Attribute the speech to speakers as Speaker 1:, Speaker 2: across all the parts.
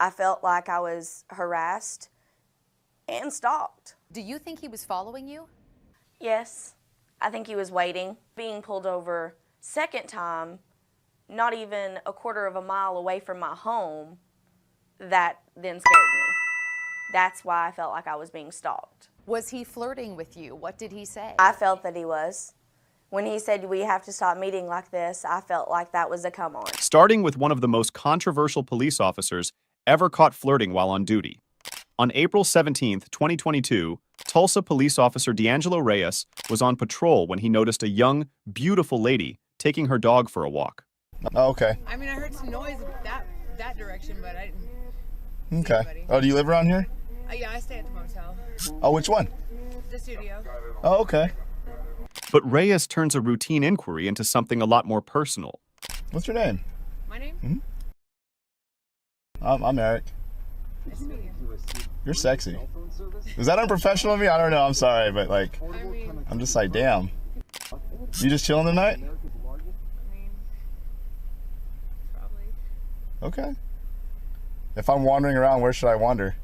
Speaker 1: I felt like I was harassed and stalked.
Speaker 2: Do you think he was following you?
Speaker 1: Yes, I think he was waiting. Being pulled over second time, not even a quarter of a mile away from my home, that then scared me. That's why I felt like I was being stalked.
Speaker 2: Was he flirting with you? What did he say?
Speaker 1: I felt that he was. When he said we have to stop meeting like this, I felt like that was a come on.
Speaker 3: Starting with one of the most controversial police officers ever caught flirting while on duty. On April 17, 2022, Tulsa police officer D'Angelo Reyes was on patrol when he noticed a young, beautiful lady taking her dog for a walk.
Speaker 4: Oh, okay.
Speaker 5: I mean, I heard some noise that direction, but I didn't see
Speaker 4: Okay.
Speaker 5: anybody.
Speaker 4: Oh, do you live around here?
Speaker 5: Yeah, I stay at the motel.
Speaker 4: Oh, which one?
Speaker 5: The studio.
Speaker 4: Oh, okay.
Speaker 3: But Reyes turns a routine inquiry into something a lot more personal.
Speaker 4: What's your name?
Speaker 5: My name?
Speaker 4: Mm-hmm. I'm Eric.
Speaker 5: Nice to meet you.
Speaker 4: You're sexy. Is that unprofessional of me? I don't know. I'm sorry, but like,
Speaker 5: I mean,
Speaker 4: I'm just like, damn. You just chilling tonight?
Speaker 5: Probably.
Speaker 4: Okay. If I'm wandering around, where should I wander?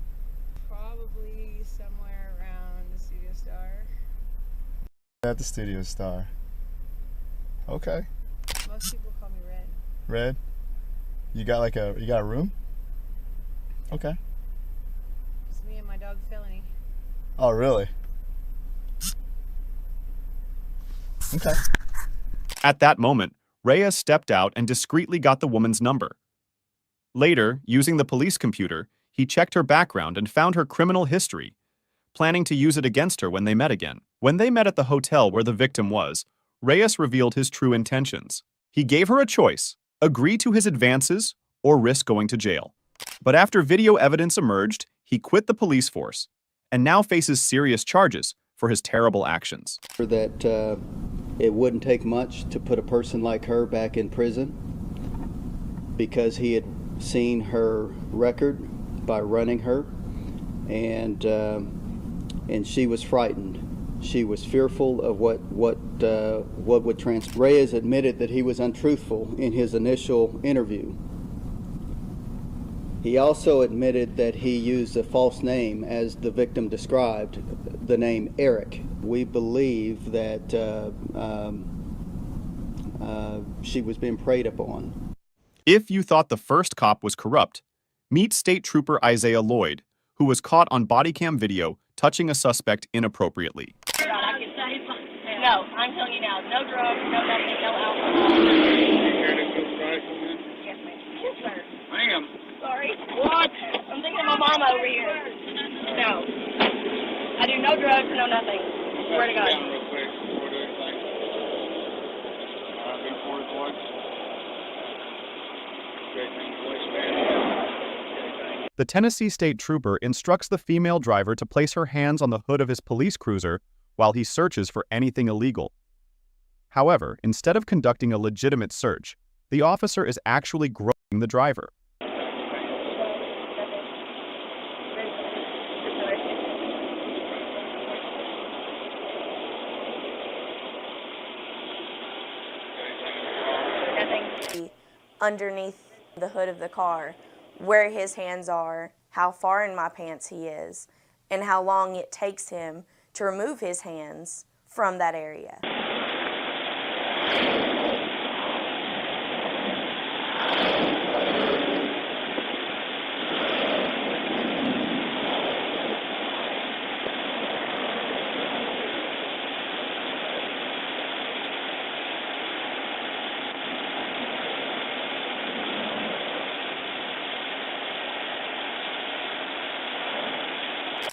Speaker 5: Probably somewhere around the Studio Star.
Speaker 4: At the Studio Star. Okay.
Speaker 5: Most people call me Red.
Speaker 4: Red. You got a room? Okay.
Speaker 5: It's me and my dog Felony.
Speaker 4: Oh, really? Okay.
Speaker 3: At that moment, Reyes stepped out and discreetly got the woman's number. Later, using the police computer, he checked her background and found her criminal history, planning to use it against her when they met again. When they met at the hotel where the victim was, Reyes revealed his true intentions. He gave her a choice: agree to his advances or risk going to jail. But after video evidence emerged, he quit the police force and now faces serious charges for his terrible actions.
Speaker 6: That it wouldn't take much to put a person like her back in prison because he had seen her record by running her, and she was frightened. She was fearful of what would transpire. Reyes admitted that he was untruthful in his initial interview. He also admitted that he used a false name, as the victim described, the name Eric. We believe that she was being preyed upon.
Speaker 3: If you thought the first cop was corrupt, meet State Trooper Isaiah Lloyd, who was caught on body cam video touching a suspect inappropriately.
Speaker 7: No, I'm telling you now, no drugs, no nothing, no alcohol.
Speaker 8: You here to feel sorry for me?
Speaker 7: Yes, ma'am. Yes, sir.
Speaker 8: Ma'am.
Speaker 7: Sorry. What? I'm thinking of my mama over here. No. I do no drugs, no nothing. Swear to God.
Speaker 8: Down real quick before I do anything. Before it's what?
Speaker 3: The Tennessee State Trooper instructs the female driver to place her hands on the hood of his police cruiser while he searches for anything illegal. However, instead of conducting a legitimate search, the officer is actually groping the driver.
Speaker 1: Underneath the hood of the car, where his hands are, how far in my pants he is, and how long it takes him to remove his hands from that area.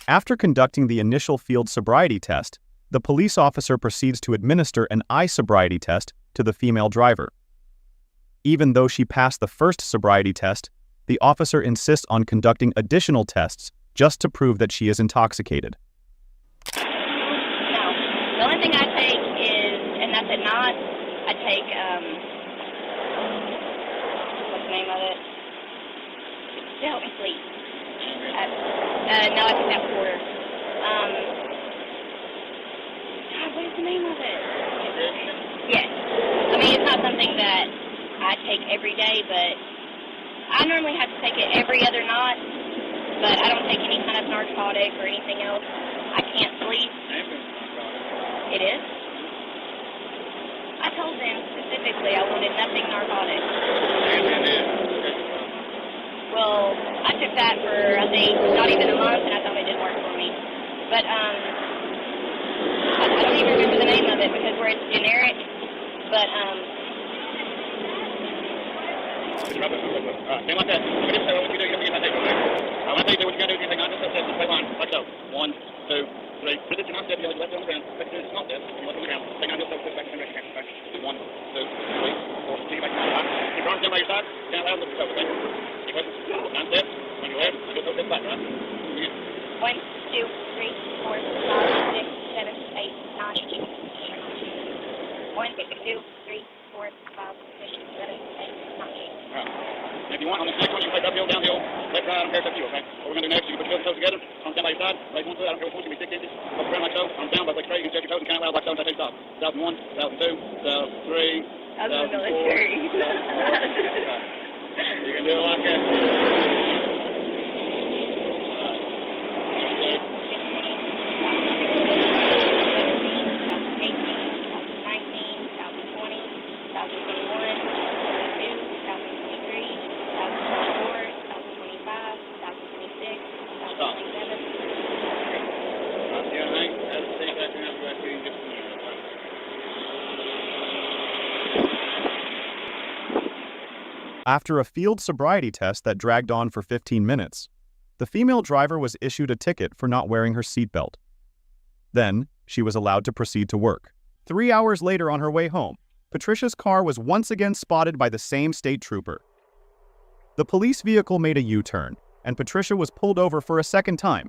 Speaker 3: After conducting the initial field sobriety test, the police officer proceeds to administer an eye sobriety test to the female driver. Even though she passed the first sobriety test, the officer insists on conducting additional tests just to prove that she is intoxicated.
Speaker 7: No. The only thing I take is, and that's at night, I take, what's the name of it? To help me sleep. No, I think that's quarter. God, what is the name of it? Yes. I mean, it's not something that I take every day, but I normally have to take it every other night, but I don't take any kind of narcotic or anything else. I can't sleep. It is? I told them specifically I wanted nothing narcotic. Well, I took that for, I think, not even a month, and I thought it didn't work for me. But, I don't even remember the name of it because where it's generic, but,
Speaker 8: Stand like that. What you do, you don't get that tape, okay? When I tell you what you gotta do, you take on just a step, play line, like so. 1, 2, 3. Put it to non-step, you left it on the ground. Back to the small step, you left it on the ground. Take on just a step, back to the next step, okay? 1, 2, 3, 4. Take it back to the side. Keep your arms down by your side. Down loud, lift yourself, okay? Keep it. Non-step. On your left, just a step back, right?
Speaker 7: 1, 2, 3, 4, 5, 6, 7, 8, 9, 1, 2, 3, 4, 5, 6, 7, 8, 9.
Speaker 8: If you want, on the next one, you can play uphill, downhill, left, right, I don't care, it's up to you, okay? What we're going to do next, you can put your toes together, arms down by your side, leg one foot, I don't care which one, you can be 6 inches, up the ground like so, arms down, both legs straight, you can stretch your toes and count out loud like so until I say stop. 2001, 2002, 2003, 2004. You can do it like that.
Speaker 3: After a field sobriety test that dragged on for 15 minutes, the female driver was issued a ticket for not wearing her seatbelt. Then, she was allowed to proceed to work. 3 hours later on her way home, Patricia's car was once again spotted by the same state trooper. The police vehicle made a U-turn, and Patricia was pulled over for a second time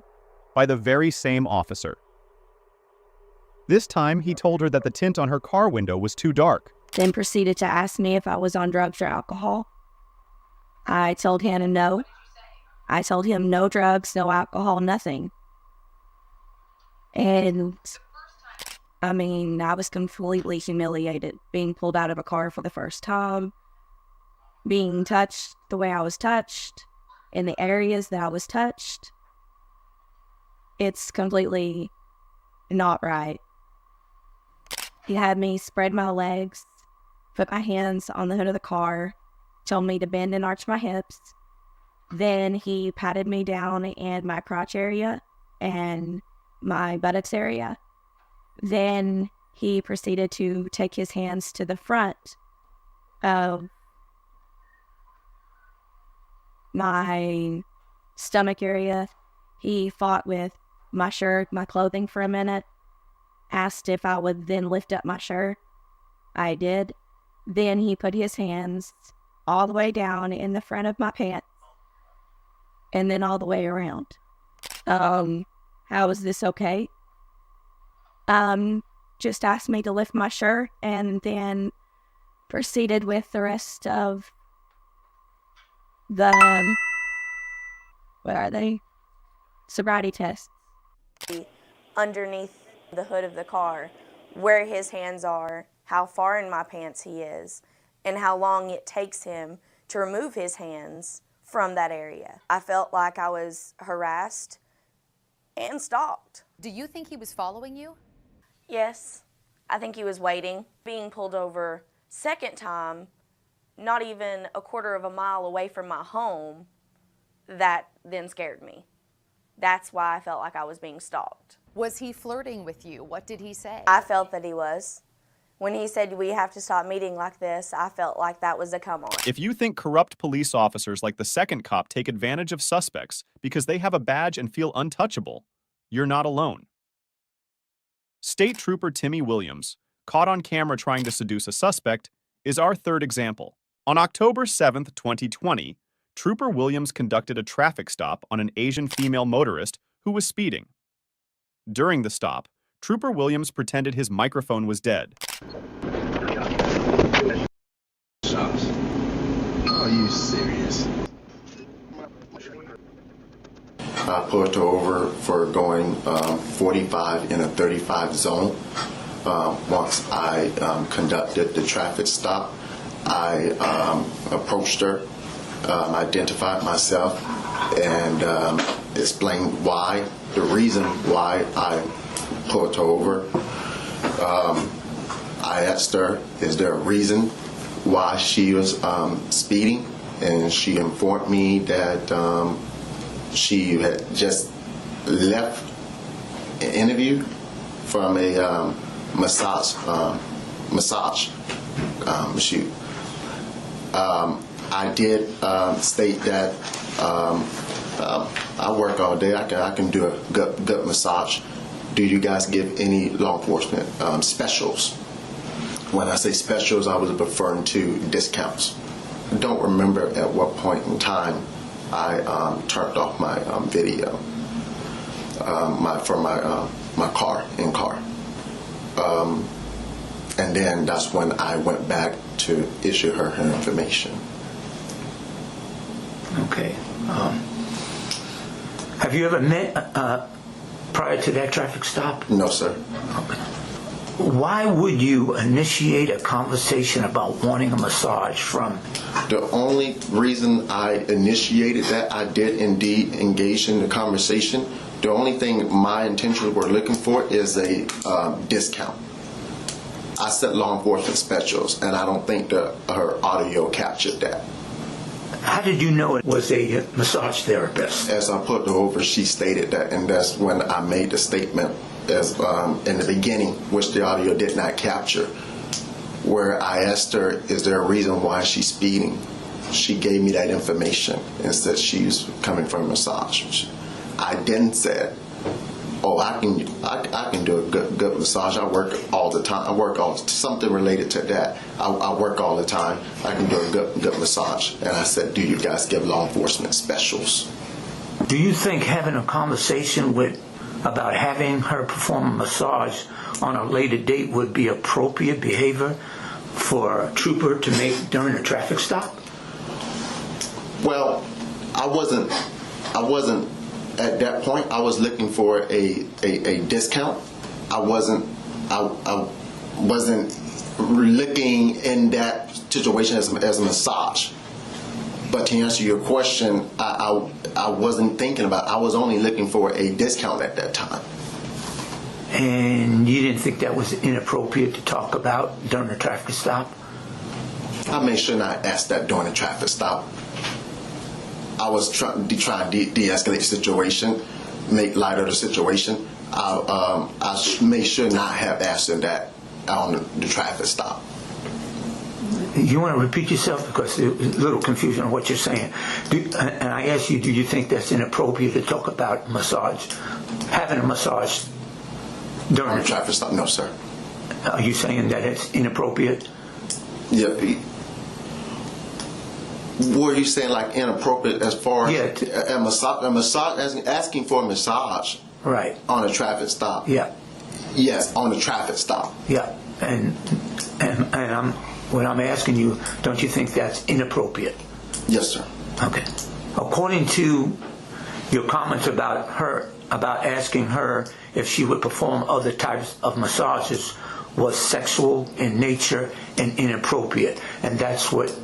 Speaker 3: by the very same officer. This time, he told her that the tint on her car window was too dark.
Speaker 1: Then proceeded to ask me if I was on drugs or alcohol. I told him no. I told him no drugs, no alcohol, nothing. And, I mean, I was completely humiliated, being pulled out of a car for the first time, being touched the way I was touched, in the areas that I was touched. It's completely not right. He had me spread my legs, put my hands on the hood of the car, told me to bend and arch my hips. Then he patted me down in my crotch area and my buttocks area. Then he proceeded to take his hands to the front of my stomach area. He fought with my shirt, my clothing for a minute, asked if I would then lift up my shirt. I did. Then he put his hands all the way down in the front of my pants and then all the way around. How is this okay? Just asked me to lift my shirt and then proceeded with the rest of the, what are they? Sobriety tests. Underneath the hood of the car, where his hands are, how far in my pants he is, and how long it takes him to remove his hands from that area. I felt like I was harassed and stalked.
Speaker 2: Do you think he was following you?
Speaker 1: Yes, I think he was waiting. Being pulled over second time, not even a quarter of a mile away from my home, that then scared me. That's why I felt like I was being stalked.
Speaker 2: Was he flirting with you? What did he say?
Speaker 1: I felt that he was. When he said we have to stop meeting like this, I felt like that was a come on.
Speaker 3: If you think corrupt police officers like the second cop take advantage of suspects because they have a badge and feel untouchable, you're not alone. State Trooper Timmy Williams, caught on camera trying to seduce a suspect, is our third example. On October 7th, 2020, Trooper Williams conducted a traffic stop on an Asian female motorist who was speeding. During the stop, Trooper Williams pretended his microphone was dead.
Speaker 9: Are you serious?
Speaker 4: I pulled her over for going 45 in a 35 zone. Once I conducted the traffic stop, I approached her identified myself, and explained the reason why I pulled her over. I asked her, is there a reason why she was speeding? And she informed me that she had just left an interview from a massage shoot. I did state that I work all day. I can do a good massage. Do you guys give any law enforcement specials? When I say specials, I was referring to discounts. I don't remember at what point in time I turned off my video from my car. And then that's when I went back to issue her information.
Speaker 10: Okay. Have you ever met prior to that traffic stop?
Speaker 4: No, sir.
Speaker 10: Okay. Why would you initiate a conversation about wanting a massage from?
Speaker 4: The only reason I initiated that, I did indeed engage in the conversation. The only thing my intentions were looking for is a discount. I said law enforcement specials, and I don't think her audio captured that.
Speaker 10: How did you know it was a massage therapist?
Speaker 4: As I put her over, she stated that, and that's when I made the statement as in the beginning, which the audio did not capture, where I asked her, is there a reason why she's speeding? She gave me that information and said she's coming from a massage. I then said, oh, I can do a good massage. I work all the time. I work something related to that. I work all the time. I can do a good massage. And I said, do you guys give law enforcement specials?
Speaker 10: Do you think having a conversation about having her perform a massage on a later date would be appropriate behavior for a trooper to make during a traffic stop?
Speaker 4: Well, I wasn't at that point. I was looking for a discount. I wasn't looking in that situation as a massage. But to answer your question, I wasn't thinking about it. I was only looking for a discount at that time.
Speaker 10: And you didn't think that was inappropriate to talk about during a traffic stop?
Speaker 4: I made sure not to ask that during a traffic stop. I was trying to de-escalate the situation, make light of the situation. I made sure not have asked that on the traffic stop.
Speaker 10: You want to repeat yourself because there's a little confusion on what you're saying. And I asked you, do you think that's inappropriate to talk about having a massage during
Speaker 4: a traffic stop? No, sir.
Speaker 10: Are you saying that it's inappropriate?
Speaker 4: Yeah. Were you saying like inappropriate as far as a massage, asking for a massage?
Speaker 10: Right.
Speaker 4: On a traffic stop?
Speaker 10: Yeah.
Speaker 4: Yes, on a traffic stop.
Speaker 10: Yeah. And when I'm asking you, don't you think that's inappropriate?
Speaker 4: Yes, sir.
Speaker 10: Okay. According to your comments about asking her if she would perform other types of massages was sexual in nature and inappropriate, and that's what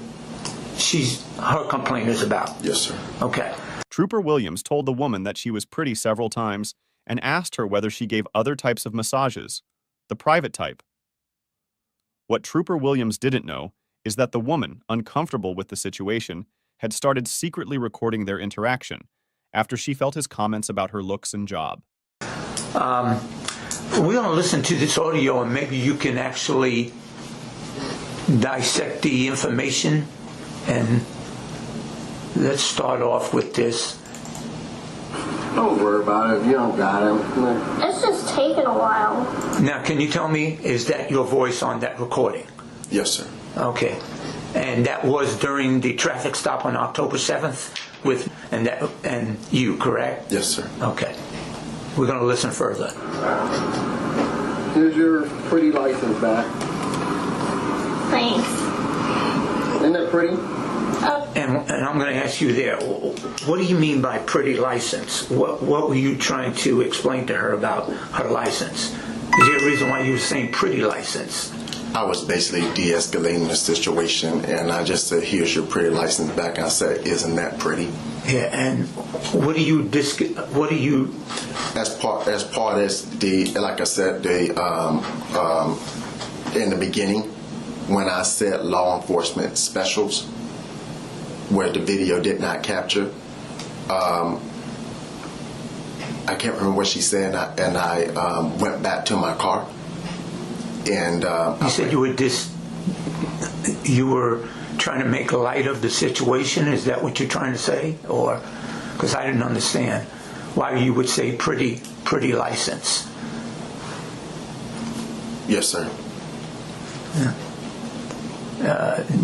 Speaker 10: her complaint is about.
Speaker 4: Yes, sir.
Speaker 10: Okay.
Speaker 3: Trooper Williams told the woman that she was pretty several times and asked her whether she gave other types of massages, the private type. What Trooper Williams didn't know is that the woman, uncomfortable with the situation, had started secretly recording their interaction after she felt his comments about her looks and job.
Speaker 10: We're going to listen to this audio and maybe you can actually dissect the information. And let's start off with this.
Speaker 11: Don't worry about it. You don't got him.
Speaker 12: It's just taking a while.
Speaker 10: Now, can you tell me, is that your voice on that recording?
Speaker 4: Yes, sir.
Speaker 10: Okay. And that was during the traffic stop on October 7th and you, correct?
Speaker 4: Yes, sir.
Speaker 10: Okay. We're going to listen further.
Speaker 11: Here's your pretty license back.
Speaker 12: Thanks.
Speaker 11: Isn't that pretty?
Speaker 10: And I'm going to ask you there, what do you mean by pretty license? What were you trying to explain to her about her license? Is there a reason why you were saying pretty license?
Speaker 4: I was basically de-escalating the situation, and I just said, "Here's your pretty license back." I said, "Isn't that pretty?"
Speaker 10: Yeah, and what do you
Speaker 4: as part as the, like I said, in the beginning when I said law enforcement specials, where the video did not capture. I can't remember what she said, and I went back to my car. And
Speaker 10: you said you were trying to make light of the situation. Is that what you're trying to say? Or because I didn't understand why you would say pretty license.
Speaker 4: Yes, sir.
Speaker 10: Yeah.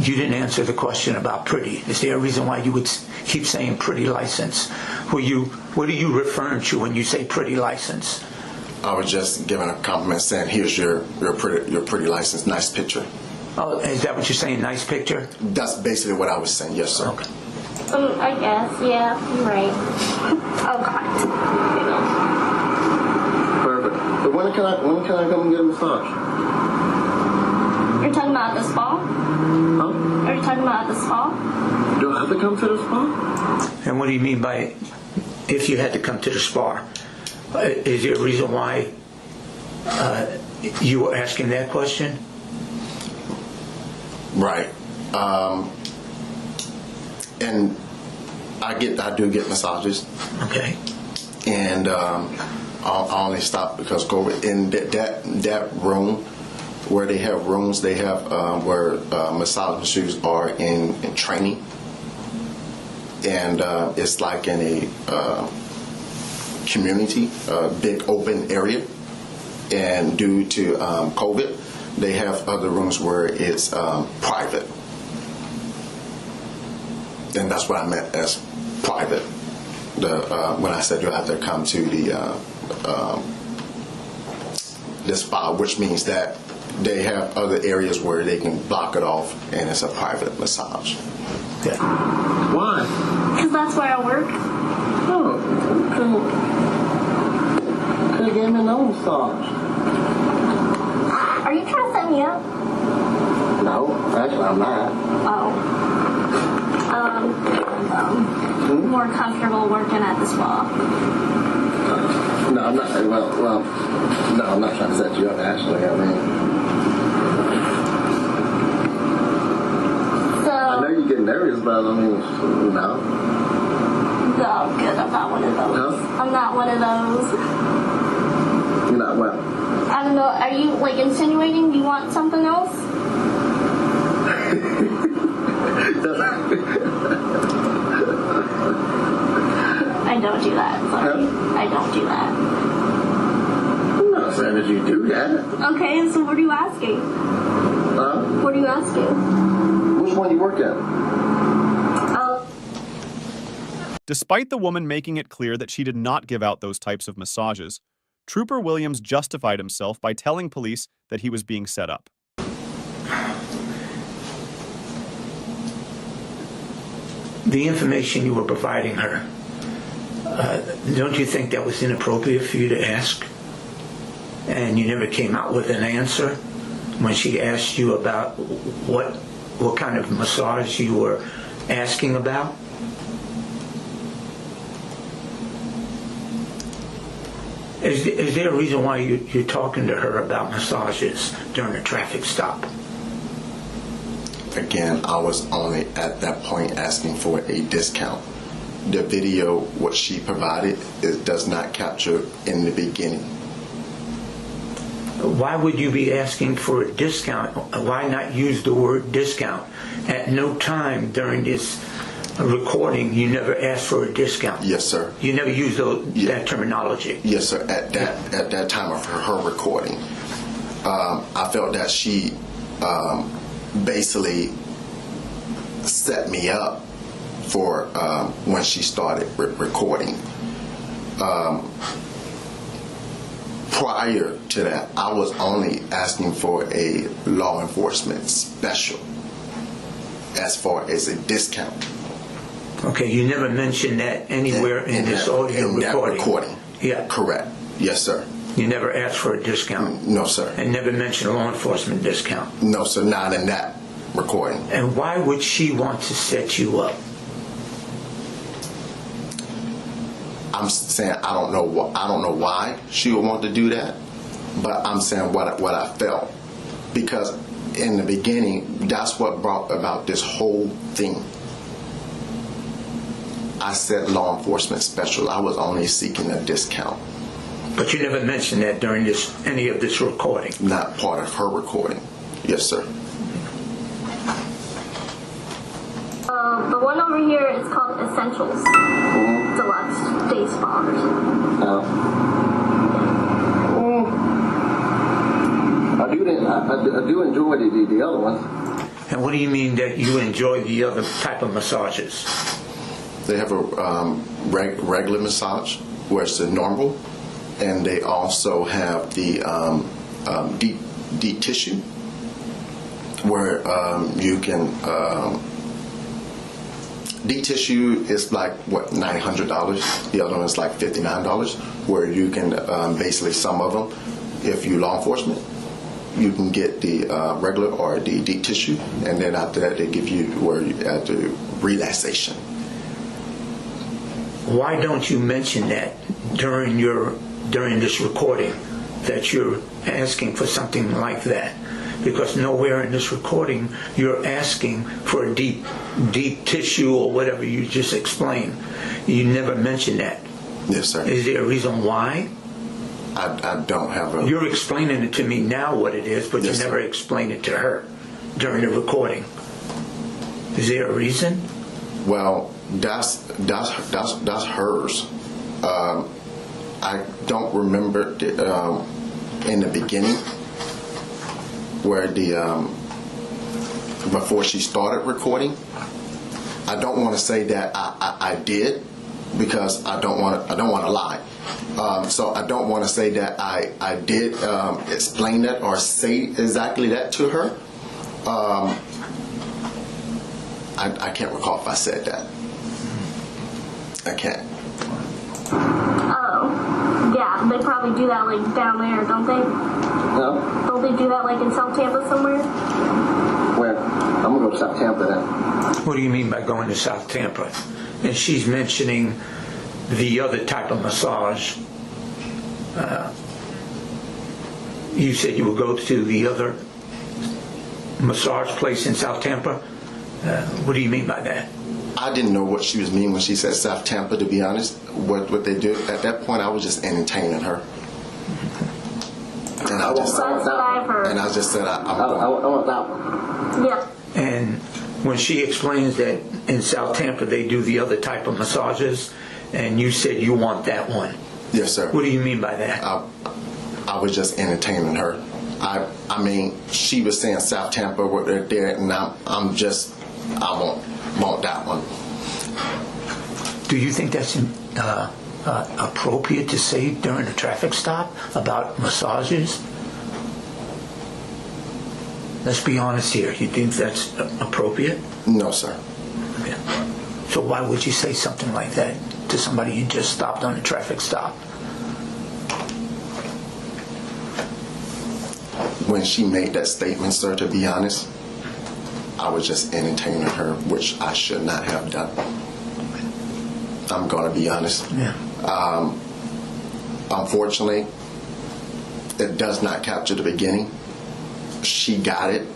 Speaker 10: You didn't answer the question about pretty. Is there a reason why you would keep saying pretty license? What are you referring to when you say pretty license?
Speaker 4: I was just giving a compliment, saying, "Here's your pretty license, nice picture."
Speaker 10: Oh, is that what you're saying? Nice picture?
Speaker 4: That's basically what I was saying. Yes, sir.
Speaker 10: Okay.
Speaker 12: I guess, yeah, you're right. Oh God.
Speaker 11: Perfect. But when can I come and get a massage?
Speaker 12: You're talking about at the spa?
Speaker 11: Huh?
Speaker 12: Are you talking about at the spa?
Speaker 11: Do I have to come to the spa?
Speaker 10: And what do you mean by if you had to come to the spa? Is there a reason why you were asking that question?
Speaker 4: Right. And I do get massages.
Speaker 10: Okay.
Speaker 4: And I only stopped because COVID. In that room, where they have rooms, they have where massage masseurs are in training, and it's like in a community, big open area. And due to COVID, they have other rooms where it's private, and that's what I meant as private. When I said you have to come to the spa, which means that they have other areas where they can block it off, and it's a private massage.
Speaker 10: Yeah.
Speaker 11: Why?
Speaker 12: Because that's where I work.
Speaker 11: Oh, could have gave me no massage.
Speaker 12: Are you trying to set me up?
Speaker 11: No, actually I'm not.
Speaker 12: More comfortable working at the spa.
Speaker 11: No, I'm not. Well, no, I'm not trying to set you up. Actually, I mean,
Speaker 12: so
Speaker 11: I know you get nervous, but I mean, no.
Speaker 12: No, good. I'm not one of those.
Speaker 11: No?
Speaker 12: I'm not one of those.
Speaker 11: You're not what?
Speaker 12: I don't know. Are you like insinuating you want something else? I don't do that. Sorry.
Speaker 11: Huh?
Speaker 12: I don't do that.
Speaker 11: I'm not saying that you do that.
Speaker 12: Okay, so what are you asking?
Speaker 11: Huh?
Speaker 12: What are you asking?
Speaker 11: Which one you work at?
Speaker 3: Despite the woman making it clear that she did not give out those types of massages, Trooper Williams justified himself by telling police that he was being set up.
Speaker 10: The information you were providing her, don't you think that was inappropriate for you to ask? And you never came out with an answer when she asked you about what kind of massage you were asking about? Is there a reason why you're talking to her about massages during a traffic stop?
Speaker 4: Again, I was only at that point asking for a discount. The video, what she provided, it does not capture in the beginning.
Speaker 10: Why would you be asking for a discount? Why not use the word discount? At no time during this recording, you never asked for a discount.
Speaker 4: Yes, sir.
Speaker 10: You never used that terminology.
Speaker 4: Yes, sir. At that time of her recording, I felt that she basically set me up for when she started recording. Prior to that, I was only asking for a law enforcement special as far as a discount.
Speaker 10: Okay, you never mentioned that anywhere in this audio recording.
Speaker 4: That recording.
Speaker 10: Yeah.
Speaker 4: Correct. Yes, sir.
Speaker 10: You never asked for a discount?
Speaker 4: No, sir.
Speaker 10: And never mentioned a law enforcement discount?
Speaker 4: No, sir, not in that recording.
Speaker 10: And why would she want to set you up?
Speaker 4: I'm saying I don't know why she would want to do that, but I'm saying what I felt, because in the beginning, that's what brought about this whole thing. I said law enforcement special. I was only seeking a discount.
Speaker 10: But you never mentioned that during any of this recording?
Speaker 4: Not part of her recording. Yes, sir.
Speaker 12: The one over here is called Essentials. Deluxe Day Spa or something.
Speaker 11: I do enjoy the other ones.
Speaker 10: And what do you mean that you enjoy the other type of massages?
Speaker 4: They have a regular massage, where it's the normal, and they also have the deep tissue, where you can. Deep tissue is like $900. The other one is like $59, where you can basically, some of them, if you law enforcement, you can get the regular or the deep tissue, and then after that they give you where you have the relaxation.
Speaker 10: Why don't you mention that during this recording, that you're asking for something like that? Because nowhere in this recording you're asking for a deep tissue or whatever you just explained. You never mentioned that.
Speaker 4: Yes, sir.
Speaker 10: Is there a reason why?
Speaker 4: I don't have a...
Speaker 10: You're explaining it to me now what it is, but yes, you never explained it to her during the recording. Is there a reason?
Speaker 4: Well, that's hers. I don't remember in the beginning where before she started recording. I don't want to say that I did, because I don't want to lie. So I don't want to say that I did explain that or say exactly that to her. I can't recall if I said that. I can't.
Speaker 12: Oh, yeah, they probably do that like down there, don't they?
Speaker 11: No.
Speaker 12: Don't they do that like in South Tampa somewhere?
Speaker 11: Where? I'm gonna go to South Tampa then.
Speaker 10: What do you mean by going to South Tampa? And she's mentioning the other type of massage. You said you would go to the other massage place in South Tampa. What do you mean by that?
Speaker 4: I didn't know what she was meaning when she said South Tampa, to be honest. What they do at that point, I was just entertaining her. And I just said I'm going.
Speaker 11: I want that one.
Speaker 12: Yeah.
Speaker 10: And when she explains that in South Tampa they do the other type of massages, and you said you want that one.
Speaker 4: Yes, sir.
Speaker 10: What do you mean by that?
Speaker 4: I was just entertaining her. I mean, she was saying South Tampa, what they're there, and I want that one.
Speaker 10: Do you think that's appropriate to say during a traffic stop about massages? Let's be honest here. You think that's appropriate?
Speaker 4: No, sir.
Speaker 10: Okay. So why would you say something like that to somebody you just stopped on a traffic stop?
Speaker 4: When she made that statement, sir, to be honest, I was just entertaining her, which I should not have done. I'm going to be honest.
Speaker 10: Yeah.
Speaker 4: Unfortunately, it does not capture the beginning. She got it,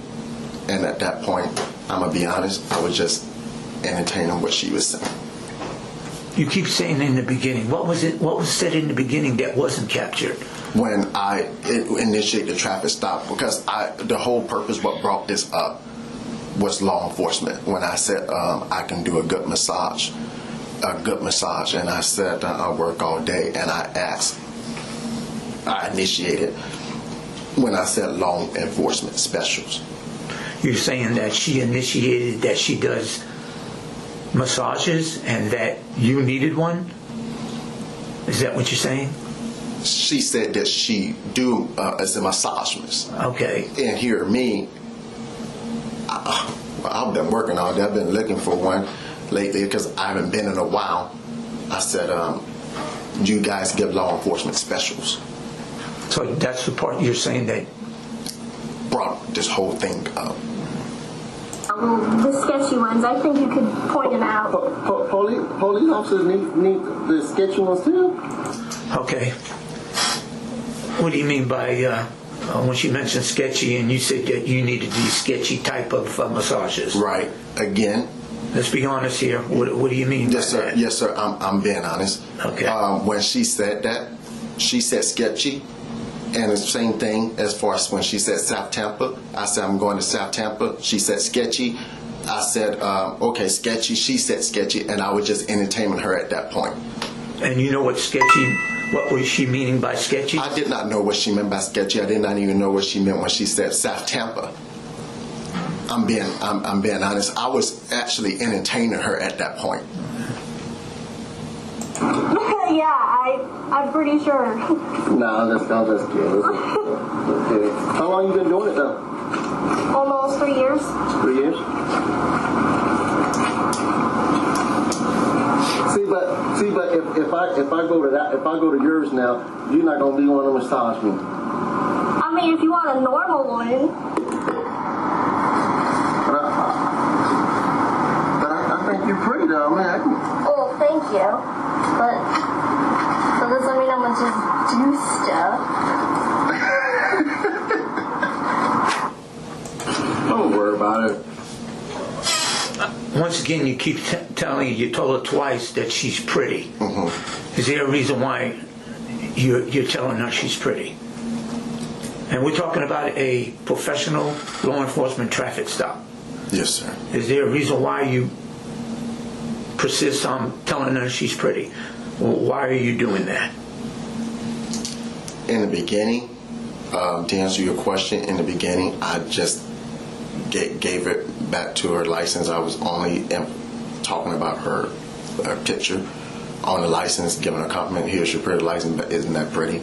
Speaker 4: and at that point, I'm going to be honest, I was just entertaining what she was saying.
Speaker 10: You keep saying in the beginning. What was it? What was said in the beginning that wasn't captured?
Speaker 4: When I initiated the traffic stop, because the whole purpose, what brought this up, was law enforcement. When I said I can do a good massage, and I said I work all day, and I initiated when I said law enforcement specials.
Speaker 10: You're saying that she initiated that she does massages and that you needed one? Is that what you're saying?
Speaker 4: She said that she do as a massagist.
Speaker 10: Okay.
Speaker 4: And here me, I've been working all day. I've been looking for one lately because I haven't been in a while. I said, you guys give law enforcement specials.
Speaker 10: So that's the part you're saying that
Speaker 4: brought this whole thing up.
Speaker 12: Well, the sketchy ones, I think you could point them out.
Speaker 11: Police officers need the sketchy ones too.
Speaker 10: Okay. What do you mean by when she mentioned sketchy and you said that you needed these sketchy type of massages?
Speaker 4: Right. Again.
Speaker 10: Let's be honest here. What do you mean
Speaker 4: Yes,
Speaker 10: by
Speaker 4: sir.
Speaker 10: that?
Speaker 4: Yes, sir. I'm being honest.
Speaker 10: Okay.
Speaker 4: When she said that, she said sketchy. And the same thing as far as when she said South Tampa. I said, I'm going to South Tampa. She said sketchy. I said, okay, sketchy. She said sketchy. And I was just entertaining her at that point.
Speaker 10: And you know what sketchy, what was she meaning by sketchy?
Speaker 4: I did not know what she meant by sketchy. I did not even know what she meant when she said South Tampa. I'm being honest. I was actually entertaining her at that point.
Speaker 12: Yeah, I'm pretty sure.
Speaker 11: Nah, I'm just kidding. How long you been doing it though?
Speaker 12: Almost 3 years.
Speaker 11: 3 years? See, but if I go to yours now, you're not gonna be one to massage me.
Speaker 12: I mean, if you want a normal one.
Speaker 11: But I think you're pretty though, man.
Speaker 12: Oh, thank you. But that doesn't mean I'm gonna just do stuff.
Speaker 11: Don't worry about it.
Speaker 10: Once again, you keep telling you told her twice that she's pretty.
Speaker 4: Mm-hmm.
Speaker 10: Is there a reason why you're telling her she's pretty? And we're talking about a professional law enforcement traffic stop.
Speaker 4: Yes, sir.
Speaker 10: Is there a reason why you persist on telling her she's pretty? Well, why are you doing that?
Speaker 4: In the beginning, to answer your question, in the beginning, I just gave it back to her license. I was only talking about her picture on the license, giving her a compliment. Here's your pretty license, but isn't that pretty?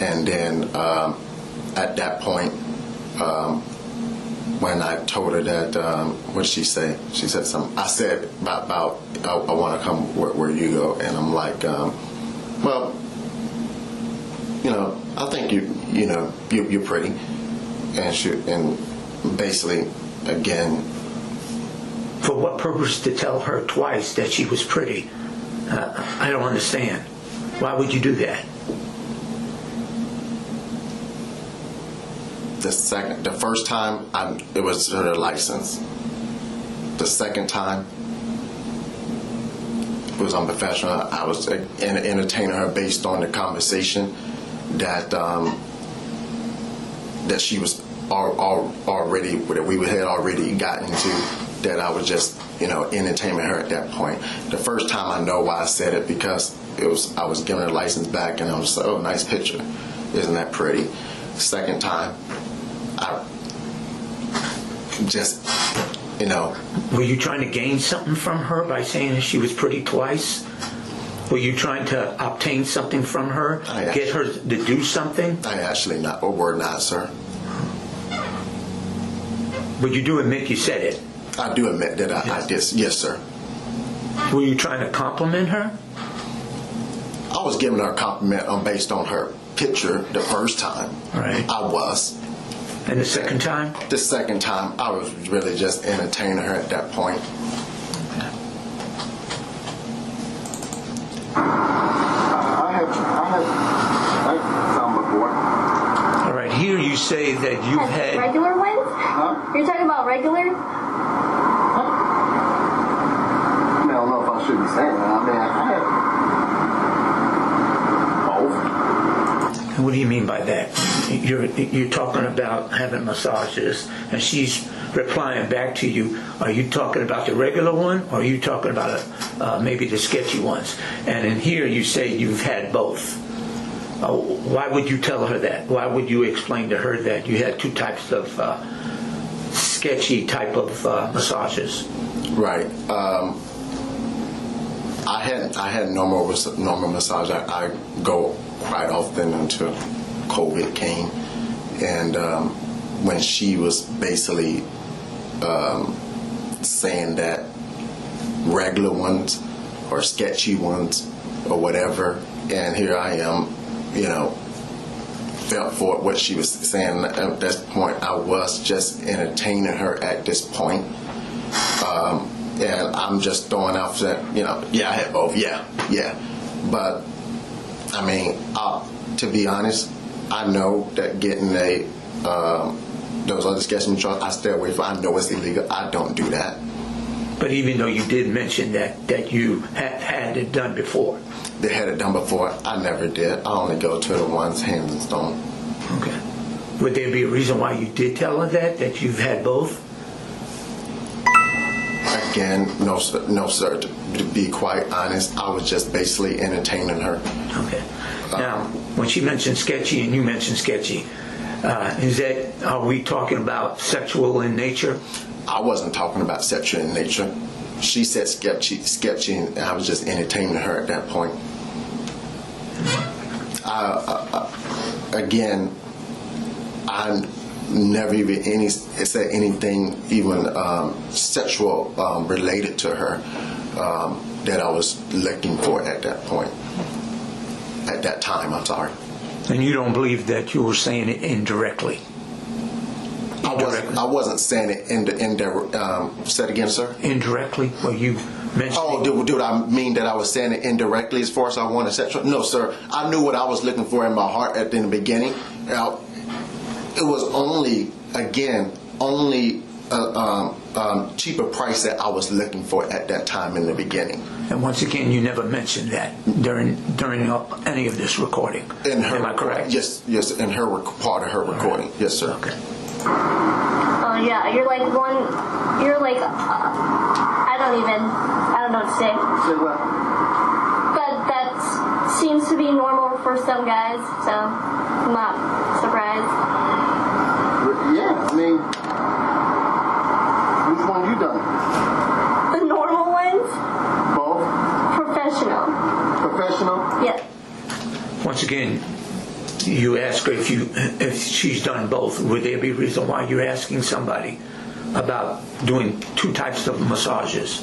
Speaker 4: And then at that point, when I told her that, what did she say? She said something. I said about I want to come where you go, and I'm like, well, I think you're pretty, and basically, again.
Speaker 10: For what purpose to tell her twice that she was pretty? I don't understand. Why would you do that?
Speaker 4: The first time, it was her license. The second time, it was unprofessional. I was entertaining her based on the conversation that she was already, that we had already gotten into, that I was just, entertaining her at that point. The first time, I know why I said it, because I was giving her license back, and I was like, oh, nice picture. Isn't that pretty? Second time, I just,
Speaker 10: Were you trying to gain something from her by saying that she was pretty twice? Were you trying to obtain something from her? Get her to do something?
Speaker 4: I actually not, or were not, sir.
Speaker 10: But you do admit you said it?
Speaker 4: I do admit that I did. Yes, sir.
Speaker 10: Were you trying to compliment her?
Speaker 4: I was giving her a compliment based on her picture the first time.
Speaker 10: Right.
Speaker 4: I was.
Speaker 10: And the second time?
Speaker 4: The second time, I was really just entertaining her at that point.
Speaker 11: I have some before.
Speaker 10: All right. Here you say that you had
Speaker 12: regular ones?
Speaker 11: Huh?
Speaker 12: You're talking about regular?
Speaker 11: I don't know if I should be saying that. I mean, I have both.
Speaker 10: What do you mean by that? You're talking about having massages, and she's replying back to you. Are you talking about the regular one, or are you talking about maybe the sketchy ones? And in here you say you've had both. Why would you tell her that? Why would you explain to her that you had two types of sketchy type of massages?
Speaker 4: Right. I had normal massage. I go quite often until COVID came, and when she was basically saying that regular ones or sketchy ones or whatever, and here I am, felt for what she was saying at this point. I was just entertaining her at this point. And I'm just throwing out that, yeah, I had both, yeah. But, I mean, to be honest, I know that getting those other sketching charges, I stay away from. I know it's illegal. I don't do that.
Speaker 10: But even though you did mention that you had it done before.
Speaker 4: They had it done before. I never did. I only go to the ones hands and stone.
Speaker 10: Okay. Would there be a reason why you did tell her that you've had both?
Speaker 4: Again, no, sir. To be quite honest, I was just basically entertaining her.
Speaker 10: Okay. Now, when she mentioned sketchy and you mentioned sketchy, are we talking about sexual in nature?
Speaker 4: I wasn't talking about sexual in nature. She said sketchy, and I was just entertaining her at that point. Again, I never even said anything even sexual related to her that I was looking for at that point. At that time, I'm sorry.
Speaker 10: And you don't believe that you were saying it indirectly?
Speaker 4: I wasn't saying it indirectly. Say it again, sir?
Speaker 10: Indirectly? Well, you mentioned...
Speaker 4: Oh, did I mean that I was saying it indirectly as far as I wanted sexual? No, sir. I knew what I was looking for in my heart in the beginning. It was only cheaper price that I was looking for at that time in the beginning.
Speaker 10: And once again, you never mentioned that during any of this recording. Am I correct?
Speaker 4: Yes, in her part of her recording. Right. Yes, sir.
Speaker 10: Okay.
Speaker 12: Yeah, you're like I don't know what to say.
Speaker 11: Say what?
Speaker 12: But that seems to be normal for some guys, so I'm not surprised.
Speaker 11: Yeah, I mean, which one you done?
Speaker 12: The normal ones?
Speaker 11: Both?
Speaker 12: Professional.
Speaker 11: Professional?
Speaker 12: Yeah.
Speaker 10: Once again, you ask her if she's done both. Would there be a reason why you're asking somebody about doing two types of massages?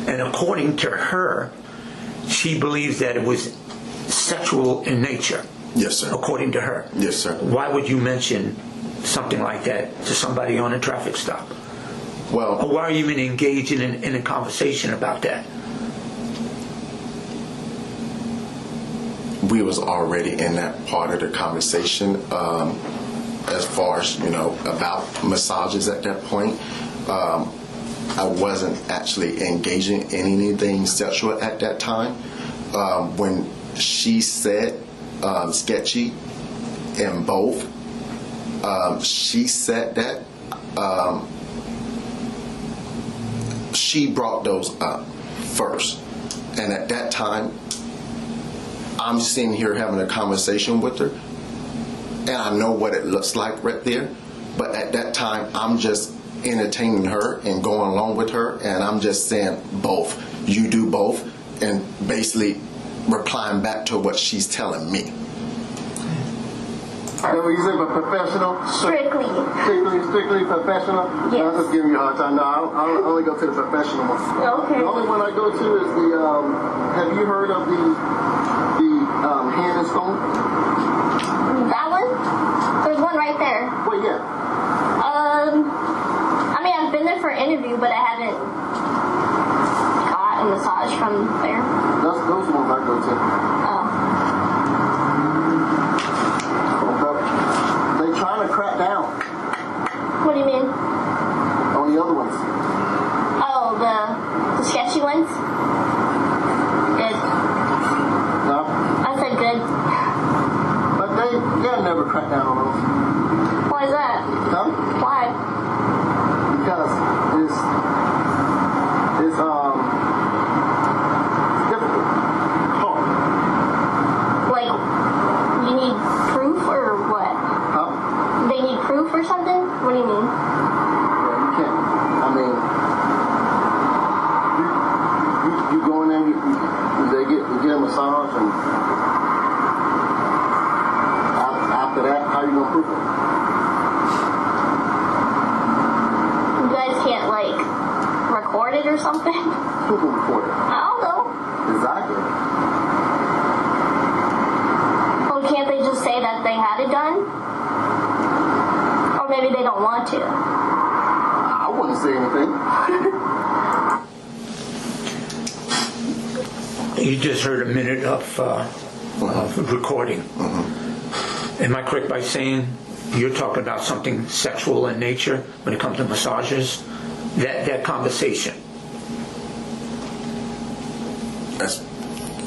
Speaker 10: And according to her, she believes that it was sexual in nature.
Speaker 4: Yes, sir.
Speaker 10: According to her.
Speaker 4: Yes, sir.
Speaker 10: Why would you mention something like that to somebody on a traffic stop?
Speaker 4: Well,
Speaker 10: or why are you even engaging in a conversation about that?
Speaker 4: We was already in that part of the conversation as far as, about massages at that point. I wasn't actually engaging in anything sexual at that time. When she said sketchy in both, she said that she brought those up first. And at that time, I'm sitting here having a conversation with her, and I know what it looks like right there. But at that time, I'm just entertaining her and going along with her, and I'm just saying both. You do both, and basically replying back to what she's telling me.
Speaker 11: So you say professional?
Speaker 12: Strictly.
Speaker 11: Strictly professional?
Speaker 12: Yes.
Speaker 11: No, I'm just giving you a hard time. No, I only go to the professional one.
Speaker 12: Okay.
Speaker 11: The only one I go to is the, have you heard of the hand and stone?
Speaker 12: That one? There's one right there.
Speaker 11: Well, yeah.
Speaker 12: I mean, I've been there for an interview, but I haven't got a massage from there.
Speaker 11: Those are the ones I go to.
Speaker 12: Oh.
Speaker 11: They trying to crack down.
Speaker 12: What do you mean?
Speaker 11: On the other ones.
Speaker 12: Oh, the sketchy ones? Good.
Speaker 11: No?
Speaker 12: I said good.
Speaker 11: But they'll never crack down on those.
Speaker 12: Why is that?
Speaker 11: Huh?
Speaker 12: Why?
Speaker 11: Because it's difficult. Hard.
Speaker 12: Like, you need proof or what?
Speaker 11: Huh?
Speaker 12: They need proof or something? What do you mean?
Speaker 11: Yeah, you can't. I mean, you go in there, you get a massage, and after that, how you gonna prove it?
Speaker 12: You guys can't, like, record it or something?
Speaker 11: Who can record it?
Speaker 12: I don't know.
Speaker 11: Exactly.
Speaker 12: Well, can't they just say that they had it done? maybe they don't want to.
Speaker 11: I wouldn't say anything.
Speaker 10: You just heard a minute of recording. Am I correct by saying you're talking about something sexual in nature when it comes to massages? That conversation.
Speaker 4: As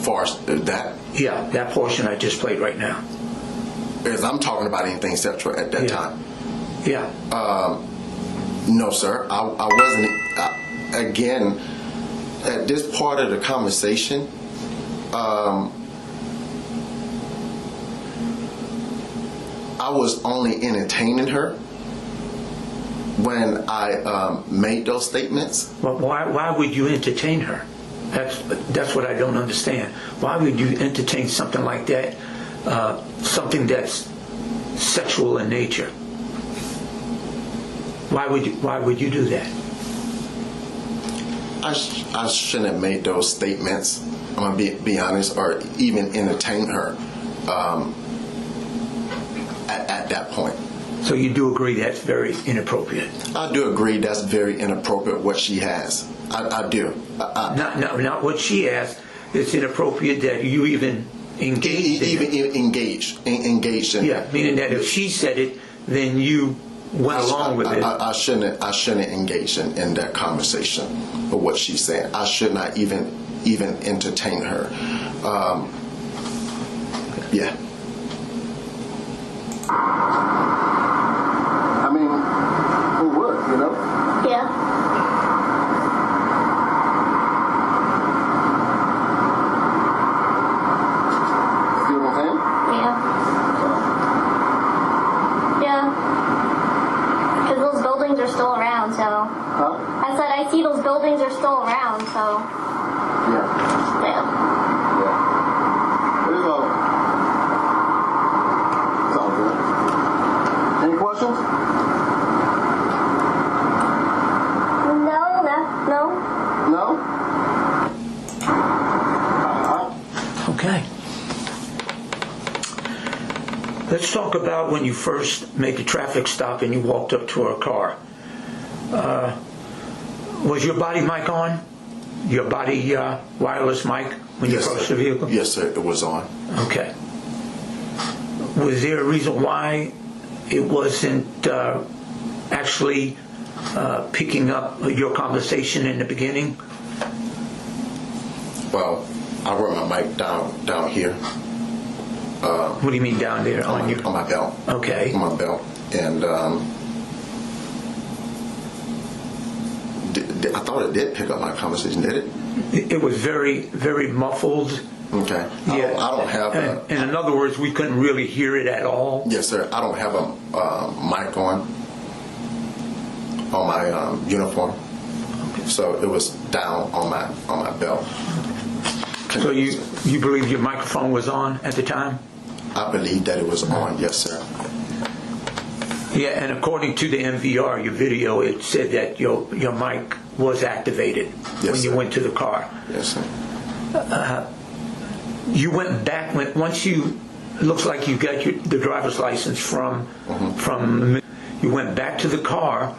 Speaker 4: far as that?
Speaker 10: Yeah, that portion I just played right now.
Speaker 4: As I'm talking about anything sexual at that time?
Speaker 10: Yeah.
Speaker 4: No, sir. I wasn't. Again, at this part of the conversation, I was only entertaining her when I made those statements.
Speaker 10: Well, why would you entertain her? That's what I don't understand. Why would you entertain something like that? Something that's sexual in nature. Why would you do that?
Speaker 4: I shouldn't have made those statements. I'm gonna be honest, or even entertain her at that point.
Speaker 10: So you do agree that's very inappropriate?
Speaker 4: I do agree that's very inappropriate what she has. I do.
Speaker 10: Not what she has. It's inappropriate that you even engaged in it. Yeah, meaning that if she said it, then you went along with it.
Speaker 4: I shouldn't engage in that conversation of what she's saying. I should not even entertain her. Yeah.
Speaker 11: I mean, who would, you know?
Speaker 12: Yeah.
Speaker 11: See what I'm saying?
Speaker 12: Yeah. Yeah. Because those buildings are still around, so.
Speaker 11: Huh?
Speaker 12: I said I see those buildings are still around, so.
Speaker 11: Yeah.
Speaker 12: Yeah.
Speaker 11: It is all. It's all good. Any questions?
Speaker 12: No.
Speaker 11: No?
Speaker 10: Okay. Let's talk about when you first made the traffic stop and you walked up to her car. Was your body mic on? Your body wireless mic when you approached the vehicle?
Speaker 4: Yes, sir. It was on.
Speaker 10: Okay. Was there a reason why it wasn't actually picking up your conversation in the beginning?
Speaker 4: Well, I wear my mic down here.
Speaker 10: What do you mean down there?
Speaker 4: On my belt.
Speaker 10: Okay.
Speaker 4: On my belt. And I thought it did pick up my conversation, did it?
Speaker 10: It was very, very muffled.
Speaker 4: Okay.
Speaker 10: Yeah.
Speaker 4: I don't have a...
Speaker 10: And in other words, we couldn't really hear it at all?
Speaker 4: Yes, sir. I don't have a mic on my uniform. Okay. So it was down on my belt.
Speaker 10: So you believe your microphone was on at the time?
Speaker 4: I believe that it was on, yes, sir.
Speaker 10: Yeah, and according to the MVR, your video, it said that your mic was activated when you went to the car.
Speaker 4: Yes, sir.
Speaker 10: You went back once you. It looks like you got the driver's license from. You went back to the car,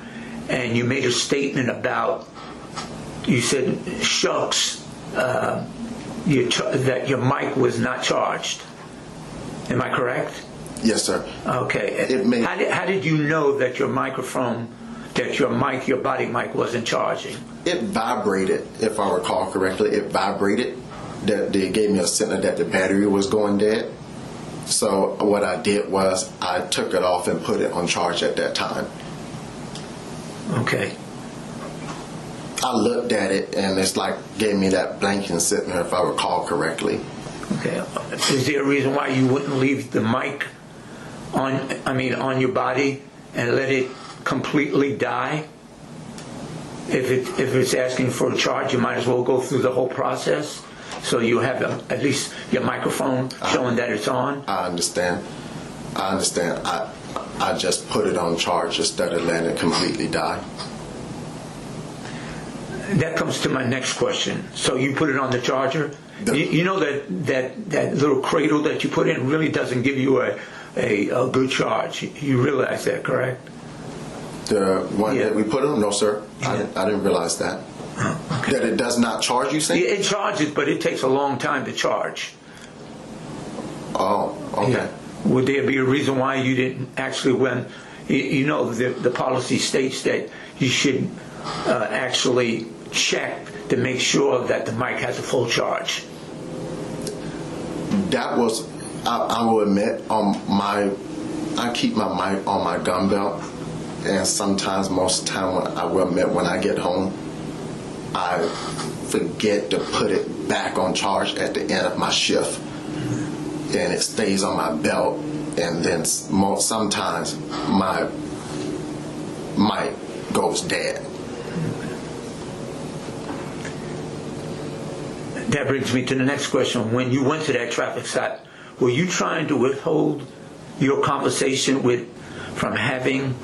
Speaker 10: and you made a statement about. You said, "Shucks." That your mic was not charged. Am I correct?
Speaker 4: Yes, sir.
Speaker 10: Okay. How did you know that your microphone, your body mic wasn't charging?
Speaker 4: It vibrated, if I recall correctly. It vibrated. That they gave me a signal that the battery was going dead. So what I did was I took it off and put it on charge at that time.
Speaker 10: Okay.
Speaker 4: I looked at it and it's like gave me that blanking signal, if I recall correctly.
Speaker 10: Okay. Is there a reason why you wouldn't leave the mic on your body and let it completely die? If it's asking for a charge, you might as well go through the whole process so you have at least your microphone showing that it's on.
Speaker 4: I understand. I just put it on charge instead of letting it completely die.
Speaker 10: That comes to my next question. So you put it on the charger? You know that little cradle that you put in really doesn't give you a good charge. You realize that, correct?
Speaker 4: The one that we put on? No, sir.
Speaker 10: Yeah.
Speaker 4: I didn't realize that.
Speaker 10: Okay.
Speaker 4: That it does not charge, you say?
Speaker 10: Yeah, it charges, but it takes a long time to charge.
Speaker 4: Oh, okay.
Speaker 10: Yeah. Would there be a reason why you didn't actually, when, you know, the policy states that you should actually check to make sure that the mic has a full charge?
Speaker 4: That was, I will admit, I keep my mic on my gun belt, and sometimes, most of the time, I will admit, when I get home, I forget to put it back on charge at the end of my shift, and it stays on my belt, and then sometimes my mic goes dead.
Speaker 10: That brings me to the next question. When you went to that traffic stop, were you trying to withhold your conversation from having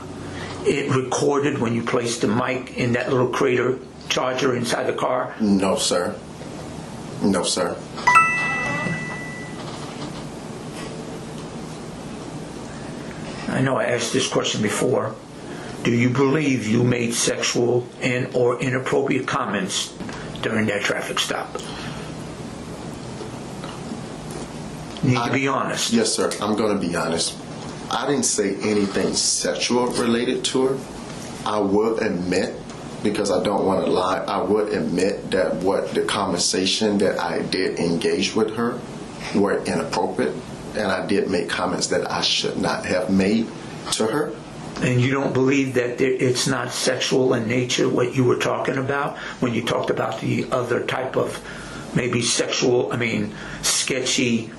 Speaker 10: it recorded when you placed the mic in that little crater charger inside the car?
Speaker 4: No, sir. No, sir.
Speaker 10: I know I asked this question before. Do you believe you made sexual and or inappropriate comments during that traffic stop? You need to be honest.
Speaker 4: Yes, sir. I'm going to be honest. I didn't say anything sexual related to her. I would admit, because I don't want to lie, I would admit that what the conversation that I did engage with her were inappropriate, and I did make comments that I should not have made to her.
Speaker 10: And you don't believe that it's not sexual in nature, what you were talking about when you talked about the other type of maybe sketchy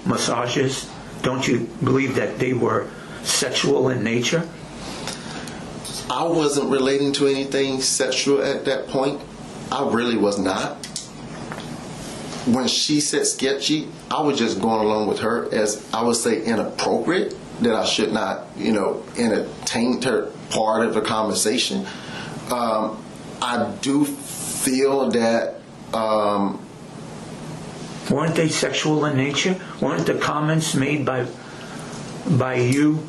Speaker 10: massages? Don't you believe that they were sexual in nature?
Speaker 4: I wasn't relating to anything sexual at that point. I really was not. When she said sketchy, I was just going along with her as, I would say, inappropriate, that I should not, entertain her part of the conversation. I do feel that...
Speaker 10: Weren't they sexual in nature? Weren't the comments made by you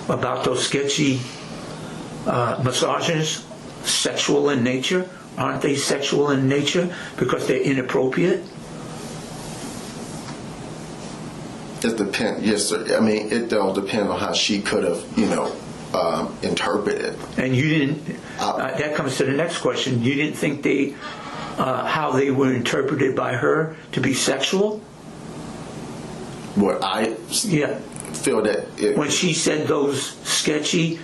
Speaker 10: about those sketchy massages sexual in nature? Aren't they sexual in nature because they're inappropriate?
Speaker 4: It depends. Yes, sir. I mean, it all depends on how she could have, interpreted.
Speaker 10: And you didn't. That comes to the next question. You didn't think how they were interpreted by her to be sexual?
Speaker 4: What I feel that
Speaker 10: when she said those sketchy,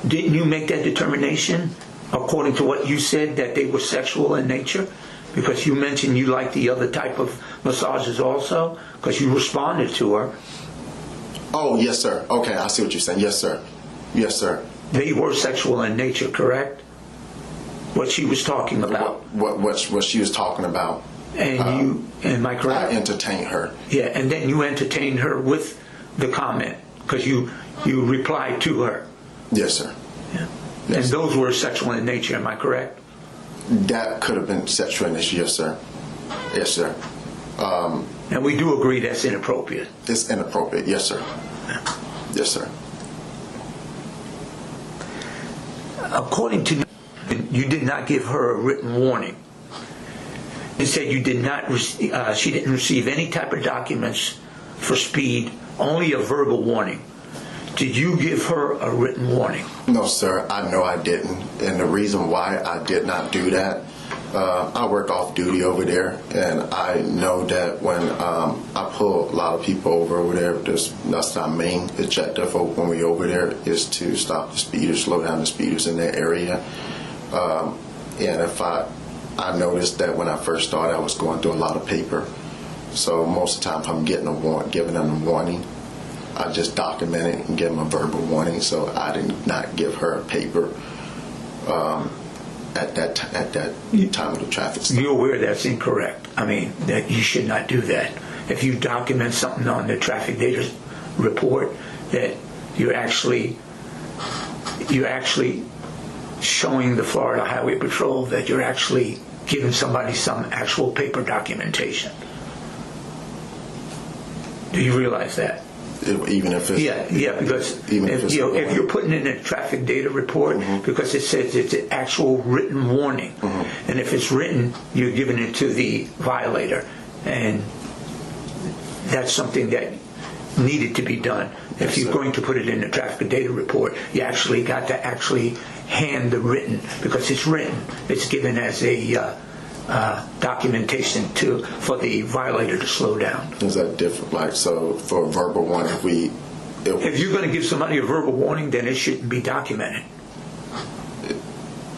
Speaker 10: didn't you make that determination according to what you said that they were sexual in nature? Because you mentioned you liked the other type of massages also, because you responded to her.
Speaker 4: Oh, yes, sir. Okay, I see what you're saying. Yes, sir. Yes, sir.
Speaker 10: They were sexual in nature, correct? What she was talking about.
Speaker 4: What she was talking about.
Speaker 10: And am I correct?
Speaker 4: I entertained her.
Speaker 10: Yeah, and then you entertained her with the comment, because you replied to her.
Speaker 4: Yes, sir.
Speaker 10: Yeah.
Speaker 4: Yes.
Speaker 10: And those were sexual in nature, am I correct?
Speaker 4: That could have been sexual in nature, yes, sir. Yes, sir.
Speaker 10: And we do agree that's inappropriate.
Speaker 4: It's inappropriate, yes, sir.
Speaker 10: Yeah.
Speaker 4: Yes, sir.
Speaker 10: According to you, did not give her a written warning. You said you did not. She didn't receive any type of documents for speed, only a verbal warning. Did you give her a written warning?
Speaker 4: No, sir. I know I didn't. And the reason why I did not do that, I work off duty over there, and I know that when I pull a lot of people over there, that's our main objective when we're over there is to stop the speeders, slow down the speeders in that area. And if I noticed that when I first started, I was going through a lot of paper. So most of the time, if I'm giving them a warning, I just document it and give them a verbal warning. So I did not give her a paper at that time of the traffic stop.
Speaker 10: You're aware that's incorrect. I mean, that you should not do that. If you document something on the traffic data report, that you're actually showing the Florida Highway Patrol that you're actually giving somebody some actual paper documentation. Do you realize that?
Speaker 4: even if it's
Speaker 10: because
Speaker 4: if
Speaker 10: you're putting in a traffic data report, because it says it's an actual written warning, and if it's written, you're giving it to the violator, and that's something that needed to be done. If you're going to put it in a traffic data report, you actually got to hand the written, because it's written. It's given as a documentation for the violator to slow down.
Speaker 4: Is that different? Like, so for a verbal one, if
Speaker 10: you're going to give somebody a verbal warning, then it shouldn't be documented.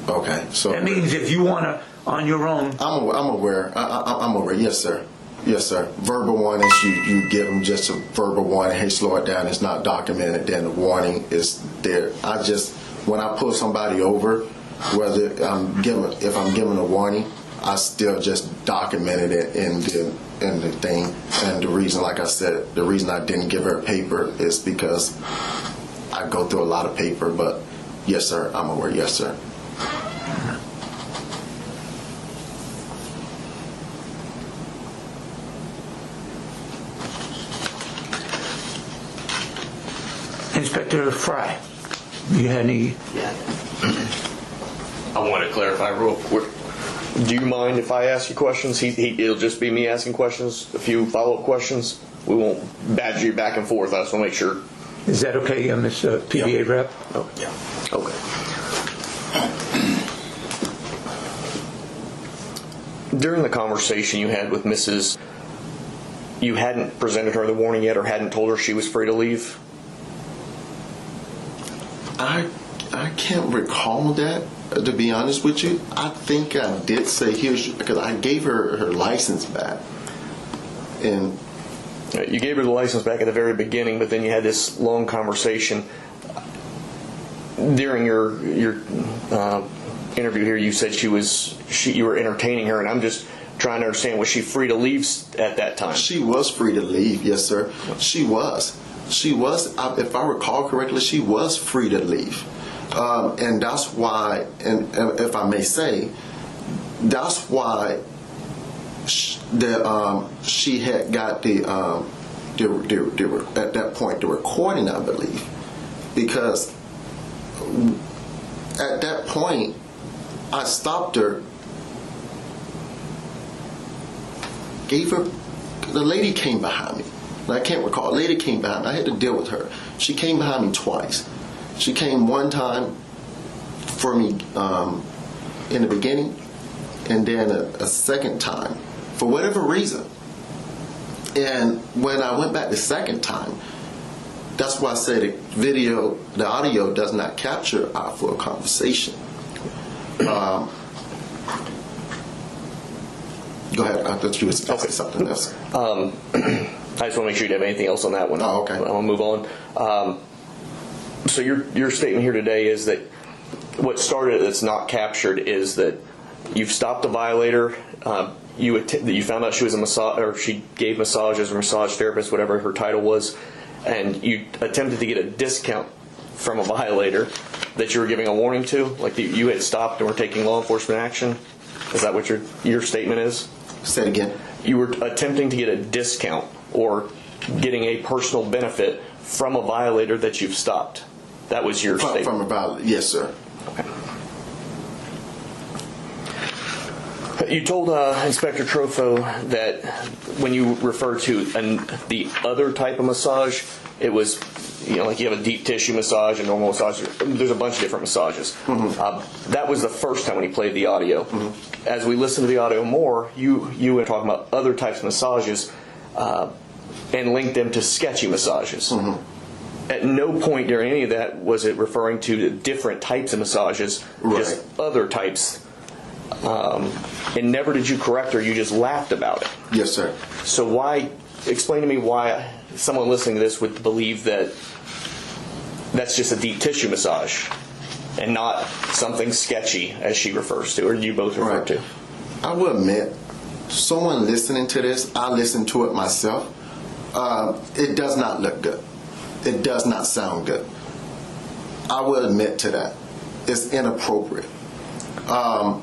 Speaker 4: Okay, so
Speaker 10: that means if you want to on your own.
Speaker 4: I'm aware. I'm aware. Yes, sir. Yes, sir. Verbal warnings, you give them just a verbal warning. Hey, slow it down. It's not documented. Then the warning is there. When I pull somebody over, if I'm giving a warning, I still just documented it in the thing. And the reason, like I said, the reason I didn't give her a paper is because I go through a lot of paper. But yes, sir, I'm aware. Yes, sir.
Speaker 10: Inspector Fry, you had any?
Speaker 13: Yeah. I want to clarify real quick. Do you mind if I ask you questions? It'll just be me asking questions, a few follow-up questions. We won't badger you back and forth. I just want to make sure.
Speaker 10: Is that okay, Ms. PBA Rep?
Speaker 13: Oh, yeah. Okay. During the conversation you had with Mrs., you hadn't presented her the warning yet or hadn't told her she was free to leave?
Speaker 4: I can't recall that, to be honest with you. I think I did say because I gave her license back. And
Speaker 13: you gave her the license back at the very beginning, but then you had this long conversation. During your interview here, you said you were entertaining her, and I'm just trying to understand, was she free to leave at that time?
Speaker 4: She was free to leave, yes, sir. She was. She was, if I recall correctly, she was free to leave. And that's why, and if I may say, that's why she had got at that point, the recording, I believe. Because at that point, I stopped her, the lady came behind me. I can't recall. A lady came behind me. I had to deal with her. She came behind me twice. She came one time for me in the beginning, and then a second time for whatever reason. And when I went back the second time, that's why I said the audio does not capture our full conversation. Go ahead. I thought you were asking something else.
Speaker 13: I just want to make sure you have anything else on that one.
Speaker 4: Oh, okay.
Speaker 13: I'll move on. So your statement here today is that what started that's not captured is that you've stopped the violator. You found out she was a massage, or she gave massages or massage therapist, whatever her title was, and you attempted to get a discount from a violator that you were giving a warning to, like you had stopped and were taking law enforcement action. Is that what your statement is?
Speaker 4: Say it again.
Speaker 13: You were attempting to get a discount or getting a personal benefit from a violator that you've stopped. That was your statement.
Speaker 4: From a violator, yes, sir.
Speaker 13: Okay. You told Inspector Trofo that when you refer to the other type of massage, it was, like you have a deep tissue massage, a normal massage. There's a bunch of different massages. Mm-hmm. That was the first time when he played the audio. Mm-hmm. As we listen to the audio more, you were talking about other types of massages and linked them to sketchy massages. Mm-hmm. At no point during any of that was it referring to different types of massages,
Speaker 4: right.
Speaker 13: Just other types. And never did you correct her, you just laughed about it.
Speaker 4: Yes, sir.
Speaker 13: So explain to me why someone listening to this would believe that that's just a deep tissue massage and not something sketchy, as she refers to, or you both refer to.
Speaker 4: I will admit, someone listening to this, I listened to it myself, it does not look good. It does not sound good. I will admit to that. It's inappropriate. I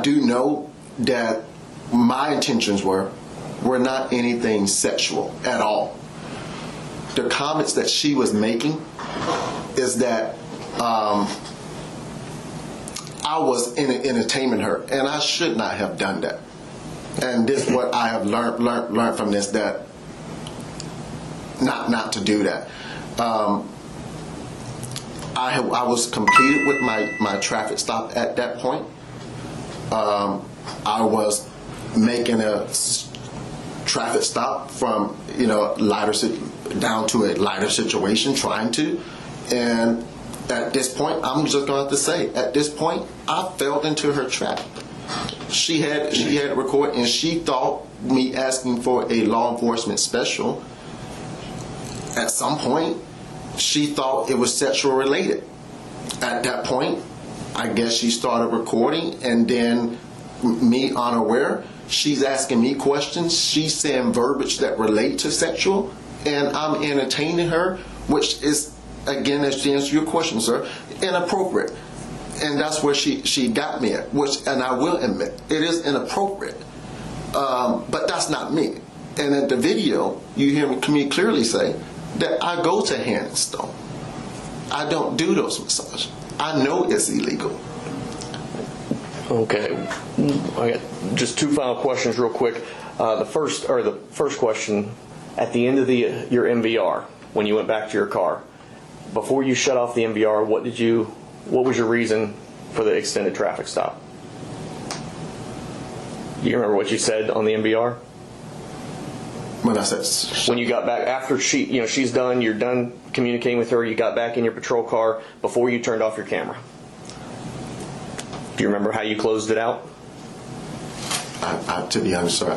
Speaker 4: do know that my intentions were were not anything sexual at all. The comments that she was making is that I was entertaining her, and I should not have done that. And this is what I have learned from this, that not to do that. I was completed with my traffic stop at that point. I was making a traffic stop from lighter down to a lighter situation, trying to, and at this point, I'm just going to have to say, at this point, I fell into her trap. She had recorded, and she thought me asking for a law enforcement special. At some point, she thought it was sexual related. At that point, I guess she started recording, and then me unaware, she's asking me questions. She's saying verbiage that relate to sexual, and I'm entertaining her, which is, again, as to answer your question, sir, inappropriate. And that's where she got me at, and I will admit, it is inappropriate. But that's not me. And in the video, you hear me clearly say that I go to Hand and Stone. I don't do those massages. I know it's illegal.
Speaker 13: Okay, I got just two final questions real quick. The first question, at the end of your MVR, when you went back to your car, before you shut off the MVR, what was your reason for the extended traffic stop? Do you remember what you said on the MVR?
Speaker 4: When I said,
Speaker 13: when you got back after she's done, you're done communicating with her, you got back in your patrol car before you turned off your camera. Do you remember how you closed it out?
Speaker 4: To be honest, sir,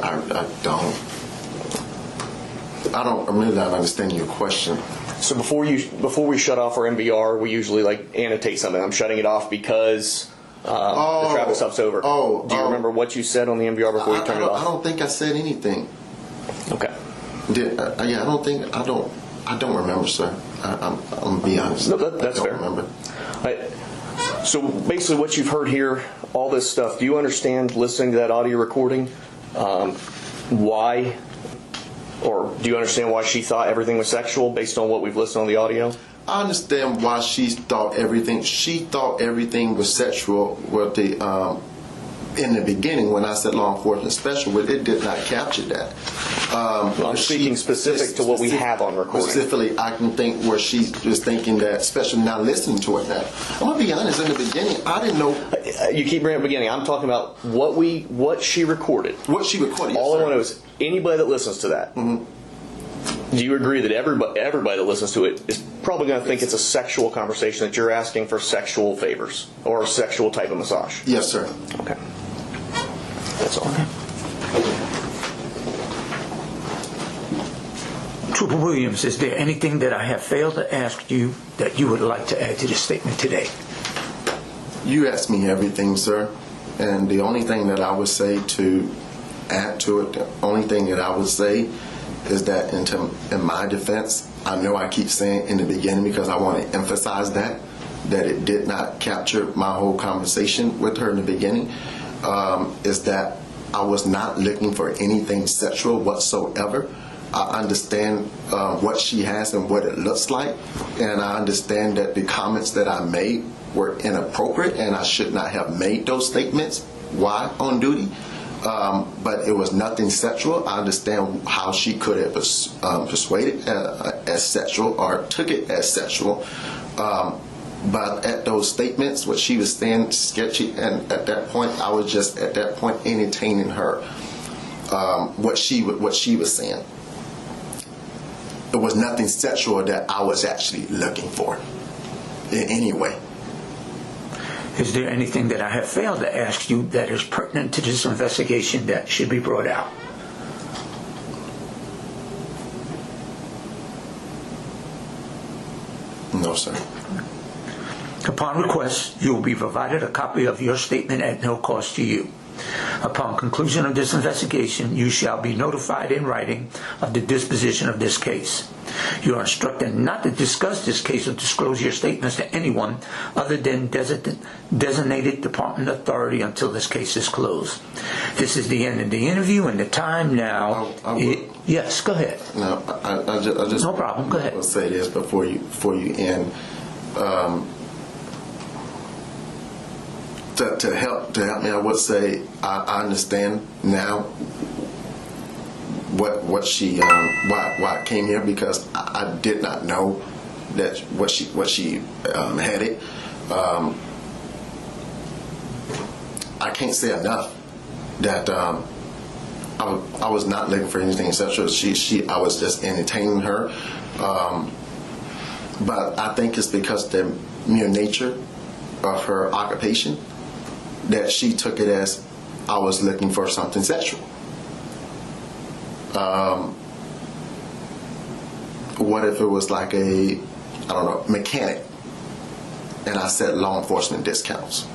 Speaker 4: I don't really not understanding your question.
Speaker 13: So before we shut off our MVR, we usually annotate something. I'm shutting it off because the traffic stop's over. Do you remember what you said on the MVR before you turned it off?
Speaker 4: I don't think I said anything.
Speaker 13: Okay.
Speaker 4: I don't remember, sir. I'm gonna be honest.
Speaker 13: No, that's fair.
Speaker 4: I don't remember.
Speaker 13: So basically, what you've heard here, all this stuff. Do you understand, listening to that audio recording, why? Or do you understand why she thought everything was sexual based on what we've listened on the audio?
Speaker 4: I understand why she thought everything. She thought everything was sexual with in the beginning when I said law enforcement special, it did not capture that.
Speaker 13: I'm speaking specific to what we have on recording.
Speaker 4: Specifically, I can think where she was thinking that, especially now listening to it now. I'm going to be honest, in the beginning, I didn't know.
Speaker 13: You keep bringing up the beginning. I'm talking about what she recorded.
Speaker 4: What she recorded,
Speaker 13: All I want to know is, anybody that listens to that, do you agree that everybody that listens to it is probably going to think it's a sexual conversation, that you're asking for sexual favors or a sexual type of massage?
Speaker 4: Yes, sir.
Speaker 13: Okay. That's all.
Speaker 10: Trooper Williams, is there anything that I have failed to ask you that you would like to add to the statement today?
Speaker 4: You asked me everything, sir. And the only thing that I would say to add to it, the only thing that I would say is that in my defense, I know I keep saying in the beginning because I want to emphasize that it did not capture my whole conversation with her in the beginning, is that I was not looking for anything sexual whatsoever. I understand what she has and what it looks like, and I understand that the comments that I made were inappropriate and I should not have made those statements while on duty. But it was nothing sexual. I understand how she could have persuaded as sexual or took it as sexual. But at those statements, what she was saying, sketchy, and at that point, I was just at that point entertaining her. What she was saying. It was nothing sexual that I was actually looking for in any way.
Speaker 10: Is there anything that I have failed to ask you that is pertinent to this investigation that should be brought out?
Speaker 4: No, sir.
Speaker 10: Upon request, you will be provided a copy of your statement at no cost to you. Upon conclusion of this investigation, you shall be notified in writing of the disposition of this case. You are instructed not to discuss this case or disclose your statements to anyone other than designated department authority until this case is closed. This is the end of the interview, and the time now. Yes, go ahead.
Speaker 4: No, I just
Speaker 10: no problem. Go ahead.
Speaker 4: I'll say this before you end. To help me, I would say I understand now what she why I came here, because I did not know that what she had it. I can't say enough that I was not looking for anything sexual. I was just entertaining her, but I think it's because the mere nature of her occupation that she took it as I was looking for something sexual. What if it was like a, I don't know, mechanic, and I said law enforcement discounts?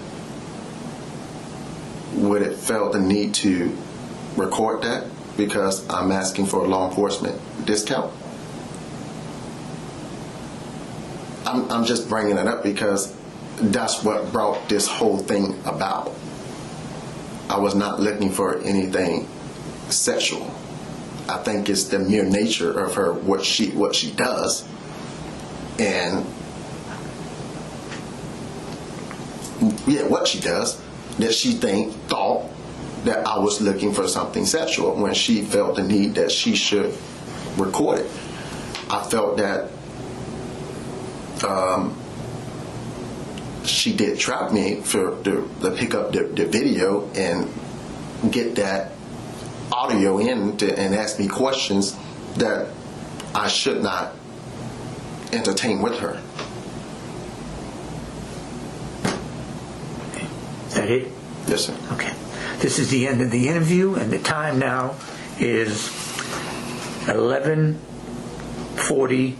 Speaker 4: Would it felt the need to record that because I'm asking for a law enforcement discount? I'm just bringing it up because that's what brought this whole thing about. I was not looking for anything sexual. I think it's the mere nature of her, what she does, and what she does, that she thought that I was looking for something sexual when she felt the need that she should record it. I felt that she did trap me to pick up the video and get that audio in and ask me questions that I should not entertain with her.
Speaker 10: Is that it?
Speaker 4: Yes, sir.
Speaker 10: Okay. This is the end of the interview, and the time now is 11:40